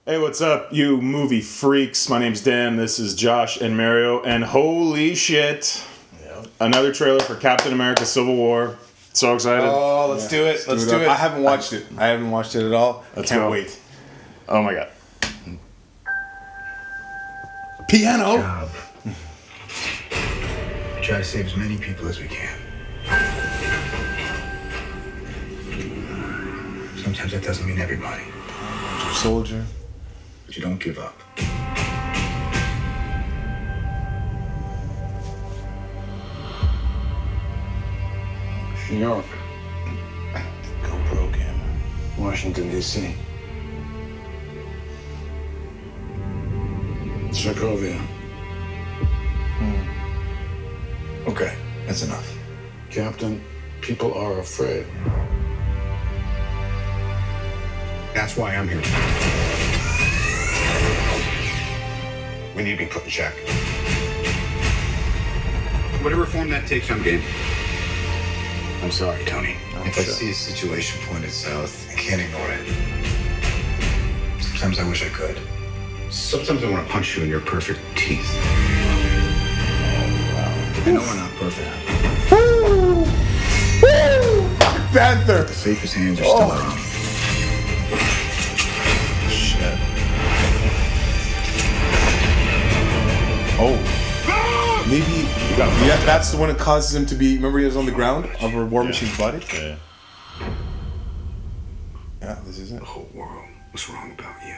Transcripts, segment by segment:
Hey, what's up, you movie freaks? My name's Dan. This is Josh and Mario. And holy shit, another trailer for Captain America Civil War. So excited. Oh, let's do it. Let's do it. I haven't watched it. I haven't watched it at all. Let's Can't go. wait. Oh my god. Piano! Job. We try to save as many people as we can. Sometimes that doesn't mean everybody, Soldier. but you don't give up. New York, GoPro camera. Washington, D.C. Sokovia. Okay, that's enough. Captain, people are afraid. That's why I'm here. We need to be put in check. Whatever form that takes, I'm game. I'm sorry, Tony. If I see a situation pointed south, I can't ignore it. Sometimes I wish I could. Sometimes I want to punch you in your perfect teeth. I know we're not perfect. Panther. The safest hands are still our own. Shit. Oh. Maybe. Yeah, that's the one that causes him to be. Remember, he was on the ground of a War Machine's body. Yeah. Yeah, this is it. The whole world was wrong about you.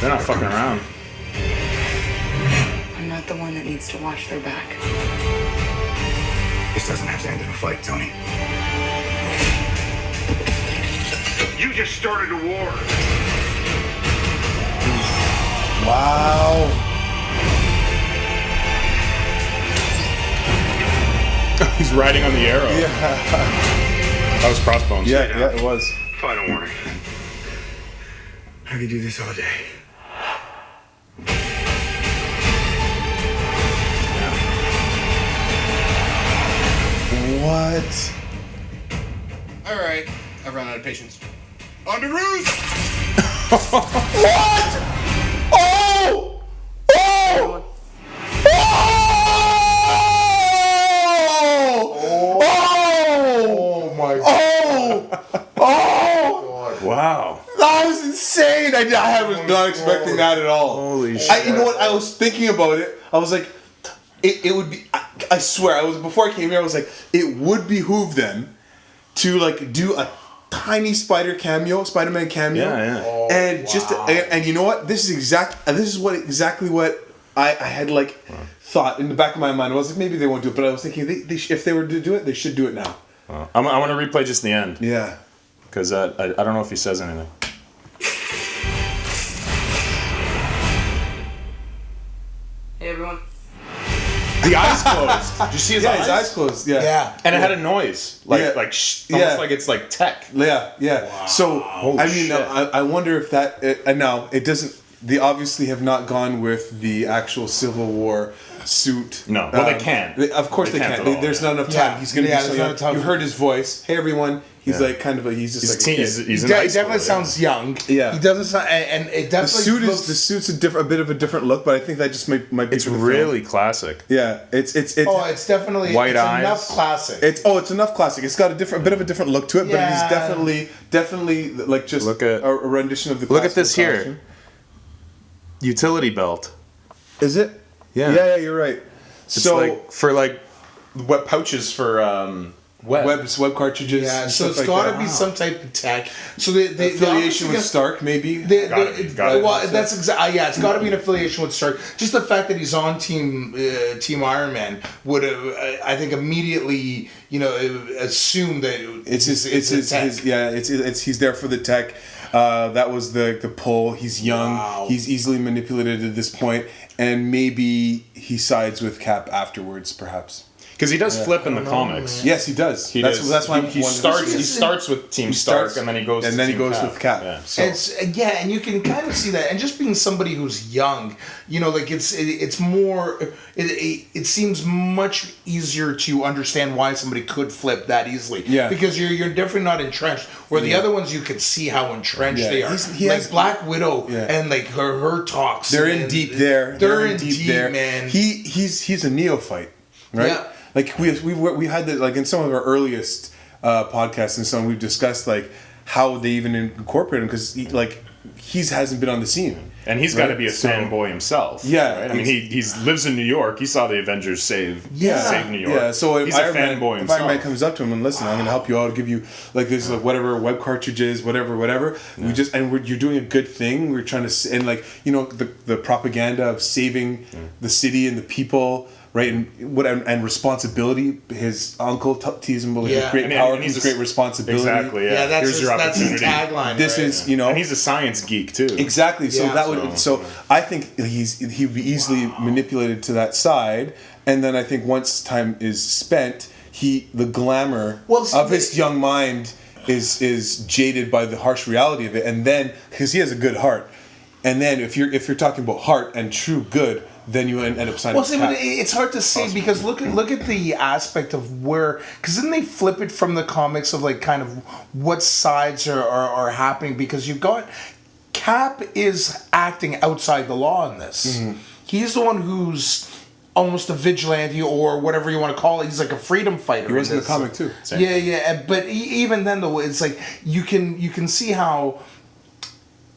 They're not fucking around. I'm not the one that needs to watch their back. This doesn't have to end in a fight, Tony. You just started a war. Wow. He's riding on the arrow. Yeah. That was Crossbones. Yeah, it was. Final warning. I could do this all day. What? All right, I've run out of patience. On to ruse! What? Oh! Oh! Oh! Oh! my Oh! Oh! Wow. That was insane. I was not expecting that at all. Holy shit. You know what? I was thinking about it. I was like, it would be. I swear, before I came here. I was like, it would behoove them to like do a tiny Spider-Man cameo. Yeah. And just and you know what? This is exactly what I had like thought in the back of my mind. I was like, maybe they won't do it, but I was thinking if they were to do it, they should do it now. I want to replay just the end. Yeah. Because I don't know if he says anything. Hey, everyone. The eyes closed. Did you see his eyes? His eyes closed. Yeah. And it had a noise. Almost Yeah. like it's like tech. Yeah. Wow. So I mean, shit. I wonder if that. And now it doesn't. They obviously have not gone with the actual Civil War suit. No. Well, they can. Of course they can't can. at all, There's yeah. not enough time. Yeah. He's gonna Yeah, be so there's young. not enough time. You heard his voice. Hey everyone. He's Yeah. like kind of he's just He's like a teen. a kid. He's He in high school, definitely yeah. sounds young. Yeah. He doesn't sound, and it definitely The suit's a bit of a different look, but I think that just might be. It's for the really film. classic. Yeah. It's Oh, it's definitely White it's eyes. enough classic. It's enough classic. It's got a bit of a different look to it, but it is Yeah. definitely like just Look at- a rendition of the. Look at classical this here. costume. Utility belt. Is it? Yeah. Yeah, you're right. It's So like for like web pouches for web. web cartridges. yeah, and so stuff it's like got to that. be some type of tech. So the affiliation with Stark, maybe. Gotta be. Well, that's exactly. Yeah, it's got to be an affiliation with Stark. Just the fact that he's on Team Iron Man would have, I think, immediately assume that It's his. tech. He's there for the tech. That was the pull. He's young. Wow. He's easily manipulated at this point, and maybe he sides with Cap afterwards, perhaps. Because he does flip in the comics. Yes, he does. He That's does. that's why he starts with Team Stark, and then he goes with Cap. Yeah, so. And you can kind of see that, and just being somebody who's young, like it's more. It seems much easier to understand why somebody could flip that easily. Yeah. Because you're definitely not entrenched. Where the other ones, you can see how entrenched they are. Black Widow and like her talks. They're in deep there. They're in deep there, man. He's a neophyte, right? Yeah. Like we had that, like in some of our earliest podcasts and some we've discussed like how they even incorporate him because he hasn't been on the scene. And he's got to be a fanboy himself. Yeah. Right? I mean, he lives in New York. He saw the Avengers save New York. Yeah, so if he's a fanboy himself. If Iron Man comes up to him and listen, I'm going to help you out. I'll give you this whatever web cartridges, whatever. Yeah. You're doing a good thing. We're trying to and the propaganda of saving the city and the people. Right, and responsibility. His uncle teases him with great power comes great responsibility. Exactly. Yeah, that's his tagline. This is and he's a science geek too. Exactly. So I think he'd be easily manipulated to that side, and then I think once time is spent, the glamour of his young mind is jaded by the harsh reality of it, and then because he has a good heart, and then if you're talking about heart and true good. Then you end up signing. Well, see, but it's hard to say because look at the aspect of where, because then they flip it from the comics of like kind of what sides are happening because you've got Cap is acting outside the law in this. Mm-hmm. He's the one who's almost a vigilante or whatever you want to call it. He's like a freedom fighter. He was in the comic too. Same. Yeah. But even then, though, it's like you can see how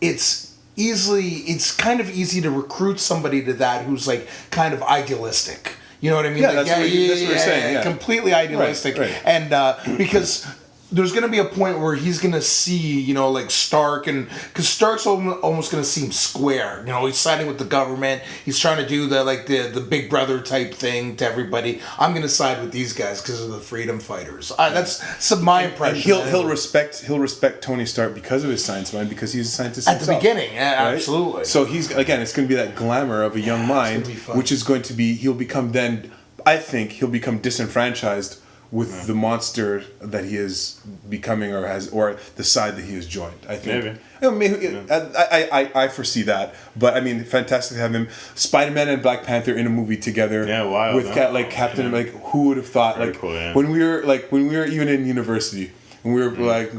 it's kind of easy to recruit somebody to that who's like kind of idealistic. You know what I mean? Yeah, that's what you're saying. Yeah. Completely idealistic. Right. And because there's going to be a point where he's going to see, like Stark, and because Stark's almost going to seem square. He's siding with the government. He's trying to do the Big Brother type thing to everybody. I'm going to side with these guys because of the freedom fighters. That's my impression. And he'll respect Tony Stark because of his science mind, because he's a scientist at himself, the beginning. Yeah, right? Absolutely. So it's going to be that glamour of a young mind, which is going to be he'll become disenfranchised with the monster that he is becoming or the side that he has joined. I think. Maybe. I foresee that, but I mean, fantastic to have him, Spider-Man and Black Panther in a movie together. Yeah, wild. With Captain, who would have thought? Very cool, yeah. when we were even in university and we were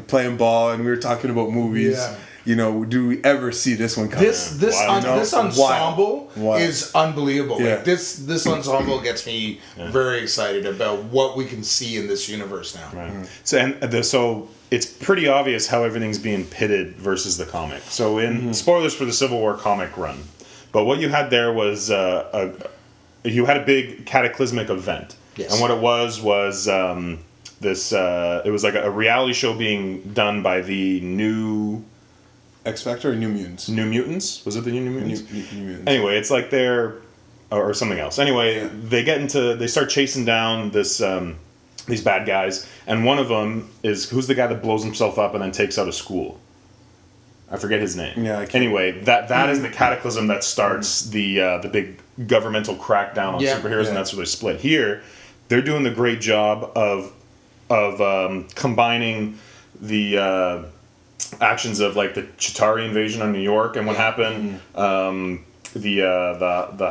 playing ball and we were talking about movies. Yeah. Do we ever see this one coming? This ensemble is unbelievable. Yeah. Like this ensemble gets me very excited about what we can see in this universe now. Right. Mm-hmm. So it's pretty obvious how everything's being pitted versus the comic. So spoilers for the Civil War comic run, but what you had there was you had a big cataclysmic event, and what it was this. It was like a reality show being done by the new. X Factor or New Mutants? New Mutants? Was it the New Mutants? New Mutants. Anyway, it's like they're... Or something else. Anyway, they start chasing down these bad guys, and one of them is... Who's the guy that blows himself up and then takes out a school? I forget his name. Yeah, I can't. Anyway, that is the cataclysm that starts the big governmental crackdown on superheroes, and that's where they split. Here, they're doing the great job of combining the... actions of the Chitauri invasion on New York and what happened, the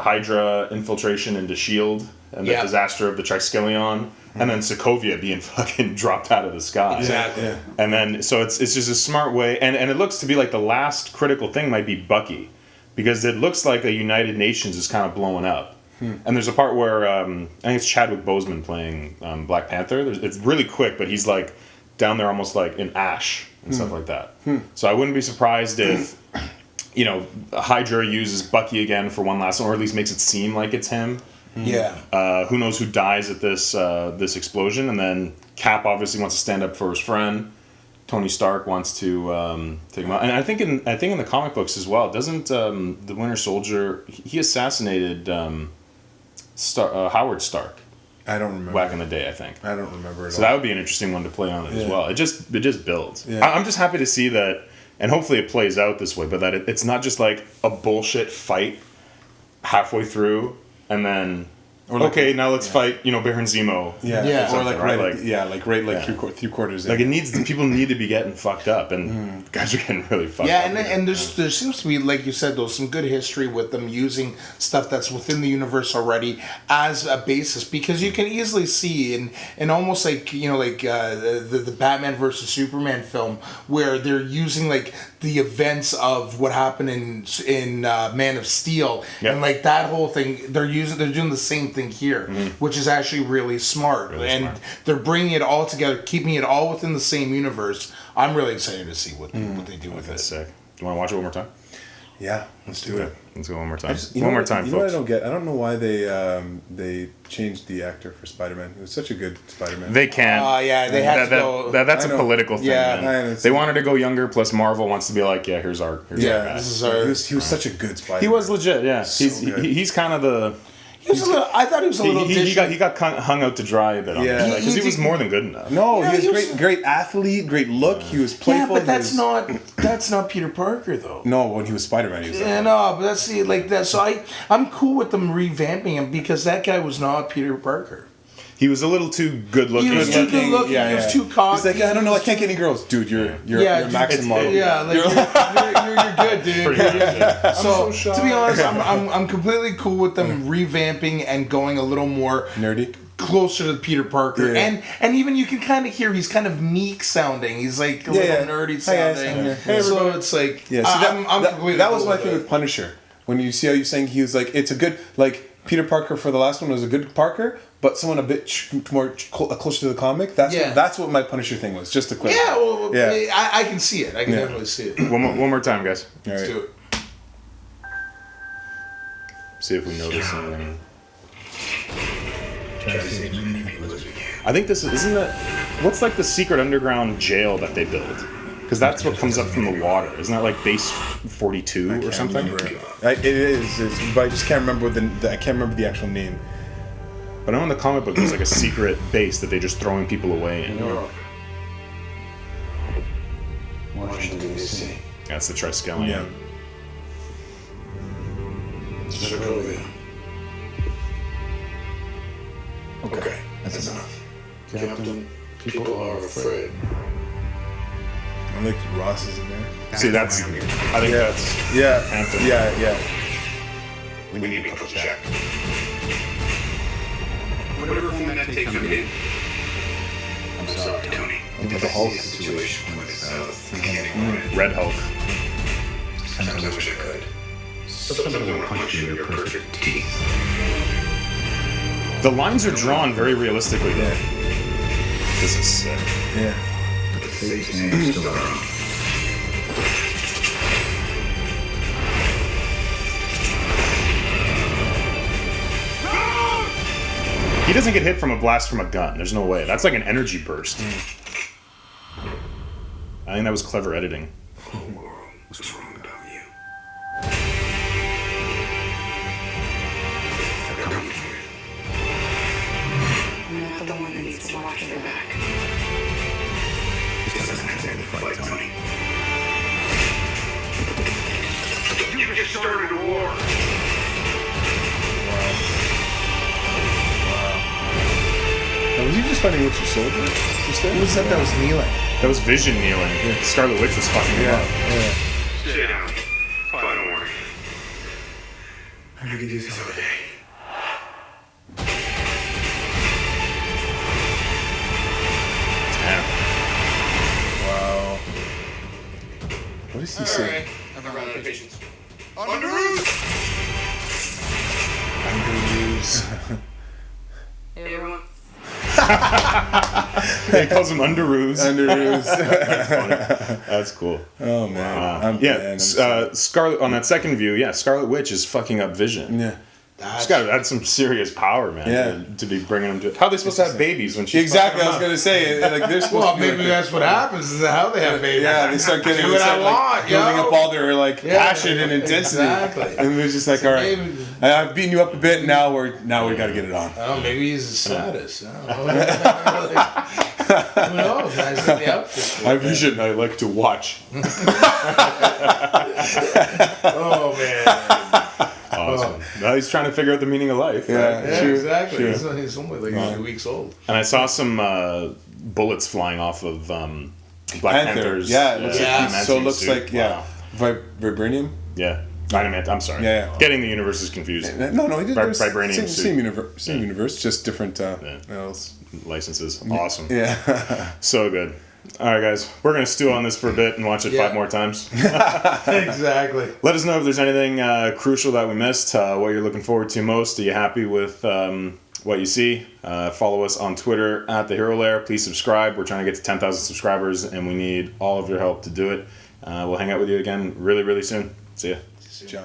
Hydra infiltration into S.H.I.E.L.D. and the disaster of the Triskelion, and then Sokovia being fucking dropped out of the sky. Exactly. Yeah. And then so it's just a smart way, and it looks to be like the last critical thing might be Bucky, because it looks like the United Nations is kind of blowing up. And there's a part where I think it's Chadwick Boseman playing Black Panther. It's really quick, but he's down there almost in ash and stuff like that. So I wouldn't be surprised if Hydra uses Bucky again for one last one, or at least makes it seem like it's him. Yeah. Who knows who dies at this explosion, and then Cap obviously wants to stand up for his friend. Tony Stark wants to take him out, and I think in the comic books as well. Doesn't the Winter Soldier he assassinated Howard Stark? I don't remember. Back in the day, I think. I don't remember at all. So that would be an interesting one to play on it as well. It just builds. Yeah. I'm just happy to see that, and hopefully it plays out this way, but that it's not just like a bullshit fight halfway through, and then Or like- okay, now let's fight, Baron Zemo. Yeah, Yeah. or like Right, right, like- like Yeah. three quarters. In. Like people need to be getting fucked up, and guys are getting really fucked Yeah, up. and there seems to be, like you said, though, some good history with them using stuff that's within the universe already as a basis, because you can easily see in almost like the Batman versus Superman film where they're using like the events of what happened in Man of Steel, Yeah. and like that whole thing they're doing the same thing here, which is actually really smart, and smart. they're bringing it all together, keeping it all within the same universe. I'm really excited to see what they do with That's it. sick. Do you want to watch it one more time? Yeah, let's do it. Let's go one more time. You know One more what- time, You know what I folks. don't get? I don't know why they changed the actor for Spider-Man. He was such a good Spider-Man. They can't. Yeah, they had to go. That's I a know. political thing. Yeah, man. I understand. They wanted to go younger. Plus, Marvel wants to be like, yeah, here's our guy. this is our. he was such a good Spider-Man. He was legit. Yeah, So he's good. he's kind of the. He was a little. I thought he was a little. He got hung out to dry a bit on Yeah. it because he He was did- more than good enough. No, Yeah, he was he was- great athlete, great look. He was Yeah, playful. but he that's was- not Peter Parker though. No, when he was Spider-Man, he was. Yeah, no, but that's like that. So I'm cool with them revamping him because that guy was not Peter Parker. He was a little too good looking. He was too good looking. Yeah, he was yeah. too cocky. He's like, I don't know, I can't get any girls, dude. You're dude, Maxim model. Yeah, like you're good, dude. Pretty much, yeah. So, so to be shy. honest, I'm completely cool with them revamping and going a little more Nerdy. closer to Peter Parker, Yeah. and even you can kind of hear he's kind of meek sounding. He's like a little nerdy Hi, guys. sounding. Hey, So everybody. it's like Yeah, see, I'm completely that was cool my with thing it. with Punisher. When you see how you're saying he was like, it's a good, like, Peter Parker for the last one was a good Parker, but someone a bit closer to the comic. That's what my Punisher thing was, just to clarify. Yeah, well, Yeah. I can see it. I can Yeah. definitely see it. One more time, guys. All Let's right. do it. See if we notice anything. Try to save as many people as we can. I think this isn't that. What's like the secret underground jail that they built? Because that's what comes up from the water. Isn't that like base 42 or something? It is, but I just can't remember I can't remember the actual name. But I know in the comic book there's like a secret base that they just throwing people away in. Washington, D.C. That's the Triskelion. Yeah. Sokovia. Okay, that's enough. Captain, people are afraid. I think Ross is in there. See, that's. I think that's. Yeah. Anthem. Yeah. We need to check. Whatever form that takes, I'm in. I'm sorry, Tony. With the Hulk. Situation went south. I can't ignore it. Red Hulk. Sometimes I wish I could. Sometimes I want to punch you in your perfect teeth. The lines are drawn very realistically. Though. This is sick. Yeah. But the fate's name is still our own. He doesn't get hit from a blast from a gun. There's no way. That's like an energy burst. I think that was clever editing. What's wrong about you? They're coming for you. I'm not the one that needs to watch their back. This doesn't have to end the fight, Tony. You just started a war. Now, was he just fighting Winter Soldier? Who was that was kneeling? That was Vision kneeling. Scarlet Witch was fucking him up. Yeah. Sit down. Fine, don't worry. I'm gonna give you this all day. Damn. Wow. What does he say? I've run out of patience. Underuse. Hey, everyone. He calls him Underoos. Underoos. That's cool. Oh man. Yeah, Scarlet on that second view. Yeah, Scarlet Witch is fucking up Vision. Yeah. She's got to add some serious power, man. Yeah. To be bringing them to. How are they supposed to have babies when she's Exactly. I fucking was them up? gonna say like they're supposed Well, to be maybe like that's what happens. Is how they have babies. Yeah, they start getting Do they what I start, like, want, building yo. up all their like Yeah, passion and intensity. exactly. And they're just like, all right, maybe- I've beaten you up a bit. Now we got to get it on. Oh, maybe he's a status. I don't know. Who knows? I see the outfit. My Vision, I like to watch. Oh man. Awesome. Well, he's trying to figure out the meaning of life. Yeah. right? Yeah, Sure, exactly. sure. He's only like a few weeks old. And I saw some bullets flying off of Black Panther's. Yeah, it looks Yeah. like so it looks suit. like vibranium. Yeah. Dynamite. I'm sorry. Yeah. Getting the universes confused. No, he did. there's Vibranium same, suit. same universe, just different. Licenses. Awesome. Yeah. So good. All right, guys. We're going to stew on this for a bit and watch it Yeah. 5 more times. Exactly. Let us know if there's anything crucial that we missed, what you're looking forward to most. Are you happy with what you see? Follow us on Twitter at the Hero Lair. Please subscribe. We're trying to get to 10,000 subscribers, and we need all of your help to do it. We'll hang out with you again really, really soon. See ya. Ciao.